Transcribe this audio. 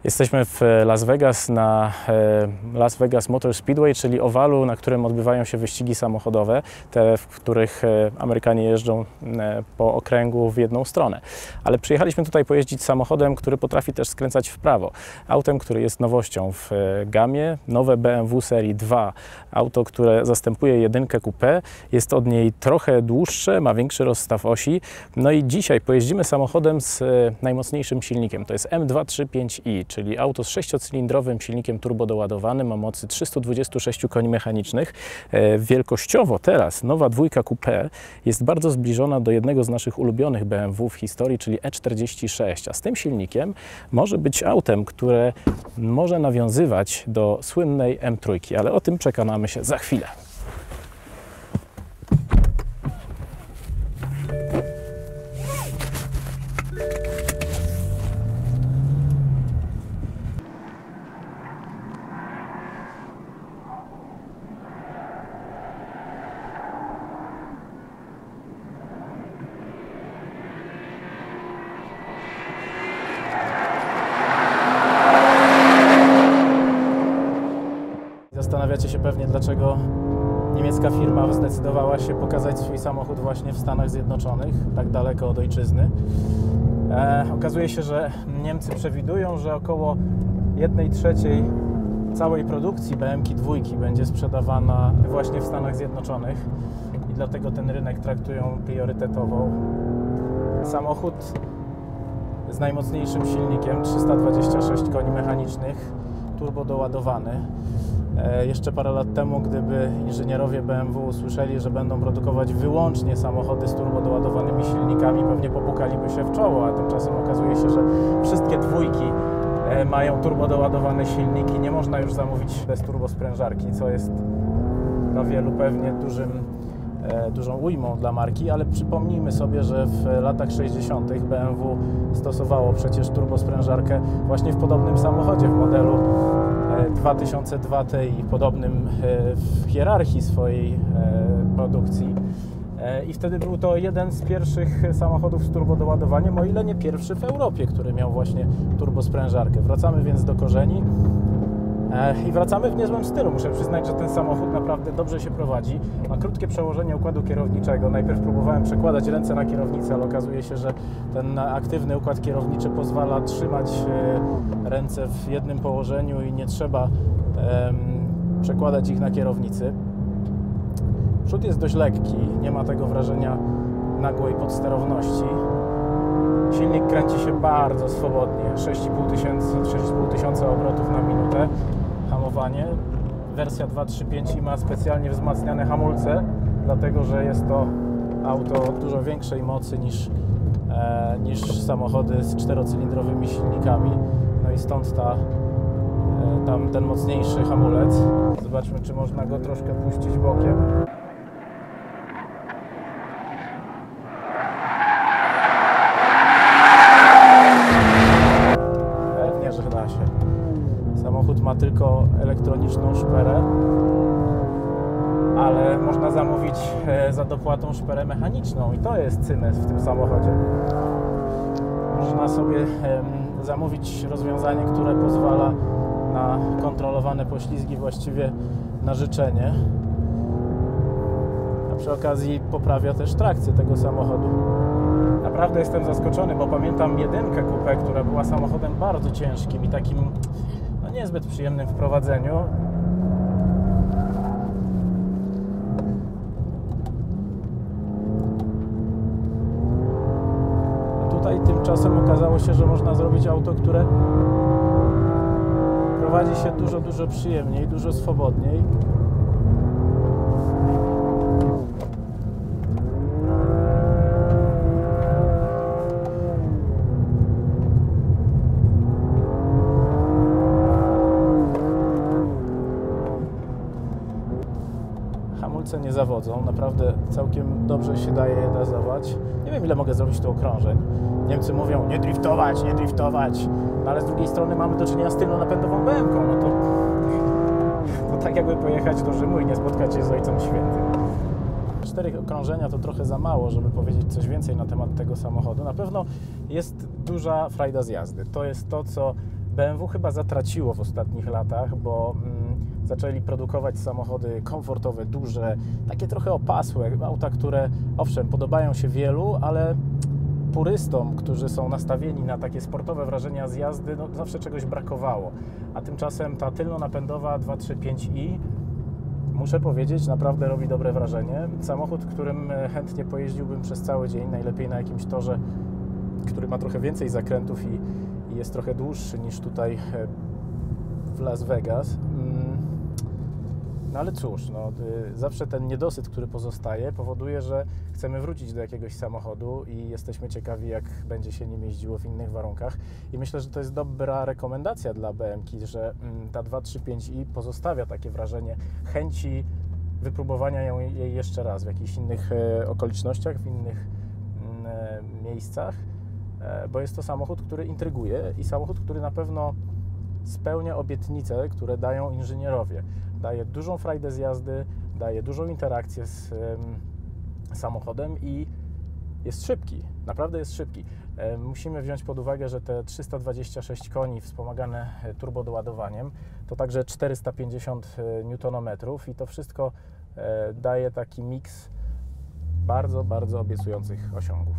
Jesteśmy w Las Vegas na Las Vegas Motor Speedway, czyli owalu, na którym odbywają się wyścigi samochodowe, te, w których Amerykanie jeżdżą po okręgu w jedną stronę. Ale przyjechaliśmy tutaj pojeździć samochodem, który potrafi też skręcać w prawo. Autem, który jest nowością w gamie, nowe BMW serii 2. Auto, które zastępuje jedynkę coupé, jest od niej trochę dłuższe, ma większy rozstaw osi. No i dzisiaj pojeździmy samochodem z najmocniejszym silnikiem. To jest M235i. Czyli auto z 6-cylindrowym silnikiem turbodoładowanym o mocy 326 koni mechanicznych. Wielkościowo teraz nowa dwójka coupé jest bardzo zbliżona do jednego z naszych ulubionych BMW w historii, czyli E46, a z tym silnikiem może być autem, które może nawiązywać do słynnej M3, ale o tym przekonamy się za chwilę. Zastanawiacie się pewnie, dlaczego niemiecka firma zdecydowała się pokazać swój samochód właśnie w Stanach Zjednoczonych, tak daleko od ojczyzny. Okazuje się, że Niemcy przewidują, że około 1/3 całej produkcji BMW dwójki będzie sprzedawana właśnie w Stanach Zjednoczonych i dlatego ten rynek traktują priorytetowo. Samochód z najmocniejszym silnikiem, 326 koni mechanicznych, turbo doładowany. Jeszcze parę lat temu, gdyby inżynierowie BMW usłyszeli, że będą produkować wyłącznie samochody z turbodoładowanymi silnikami, pewnie popukaliby się w czoło, a tymczasem okazuje się, że wszystkie dwójki mają turbodoładowane silniki. Nie można już zamówić bez turbosprężarki, co jest dla wielu pewnie dużą ujmą dla marki, ale przypomnijmy sobie, że w latach 60. BMW stosowało przecież turbosprężarkę właśnie w podobnym samochodzie, w modelu 2002 i podobnym w hierarchii swojej produkcji. I wtedy był to jeden z pierwszych samochodów z turbodoładowaniem, o ile nie pierwszy w Europie, który miał właśnie turbosprężarkę. Wracamy więc do korzeni i wracamy w niezłym stylu. Muszę przyznać, że ten samochód naprawdę dobrze się prowadzi. Ma krótkie przełożenie układu kierowniczego. Najpierw próbowałem przekładać ręce na kierownicę, ale okazuje się, że ten aktywny układ kierowniczy pozwala trzymać ręce w jednym położeniu i nie trzeba przekładać ich na kierownicy. Przód jest dość lekki, nie ma tego wrażenia nagłej podsterowności. Silnik kręci się bardzo swobodnie, 6,5 tysiąca obrotów na minutę. Hamowanie. Wersja 235 ma specjalnie wzmacniane hamulce, dlatego że jest to auto dużo większej mocy niż samochody z 4-cylindrowymi silnikami. No i stąd ten mocniejszy hamulec. Zobaczmy, czy można go troszkę puścić bokiem. Samochód ma tylko elektroniczną szperę, ale można zamówić za dopłatą szperę mechaniczną i to jest cymes w tym samochodzie. Można sobie zamówić rozwiązanie, które pozwala na kontrolowane poślizgi właściwie na życzenie, a przy okazji poprawia też trakcję tego samochodu. Naprawdę jestem zaskoczony, bo pamiętam jedynkę coupé, która była samochodem bardzo ciężkim i takim niezbyt przyjemnym w prowadzeniu. A tutaj tymczasem okazało się, że można zrobić auto, które prowadzi się dużo przyjemniej, dużo swobodniej. Hamulce nie zawodzą, naprawdę całkiem dobrze się daje je gazować. Nie wiem, ile mogę zrobić tu okrążeń. Niemcy mówią, nie driftować, nie driftować, no ale z drugiej strony mamy do czynienia z tylnonapędową BMW-ką, no to tak jakby pojechać do Rzymu i nie spotkać się z Ojcem Świętym. 4 okrążenia to trochę za mało, żeby powiedzieć coś więcej na temat tego samochodu. Na pewno jest duża frajda z jazdy. To jest to, co BMW chyba zatraciło w ostatnich latach, bo zaczęli produkować samochody komfortowe, duże, takie trochę opasłe, auta, które owszem, podobają się wielu, ale purystom, którzy są nastawieni na takie sportowe wrażenia z jazdy, no, zawsze czegoś brakowało. A tymczasem ta tylnonapędowa 235i, muszę powiedzieć, naprawdę robi dobre wrażenie. Samochód, którym chętnie pojeździłbym przez cały dzień, najlepiej na jakimś torze, który ma trochę więcej zakrętów i jest trochę dłuższy niż tutaj w Las Vegas. No ale cóż, no, zawsze ten niedosyt, który pozostaje, powoduje, że chcemy wrócić do jakiegoś samochodu i jesteśmy ciekawi, jak będzie się nim jeździło w innych warunkach. I myślę, że to jest dobra rekomendacja dla BMW, że ta 235i pozostawia takie wrażenie chęci wypróbowania jej jeszcze raz w jakichś innych okolicznościach, w innych miejscach, bo jest to samochód, który intryguje i samochód, który na pewno spełnia obietnice, które dają inżynierowie. Daje dużą frajdę z jazdy, daje dużą interakcję z samochodem i jest szybki, naprawdę jest szybki. Musimy wziąć pod uwagę, że te 326 koni wspomagane turbodoładowaniem to także 450 Nm i to wszystko daje taki miks bardzo, bardzo obiecujących osiągów.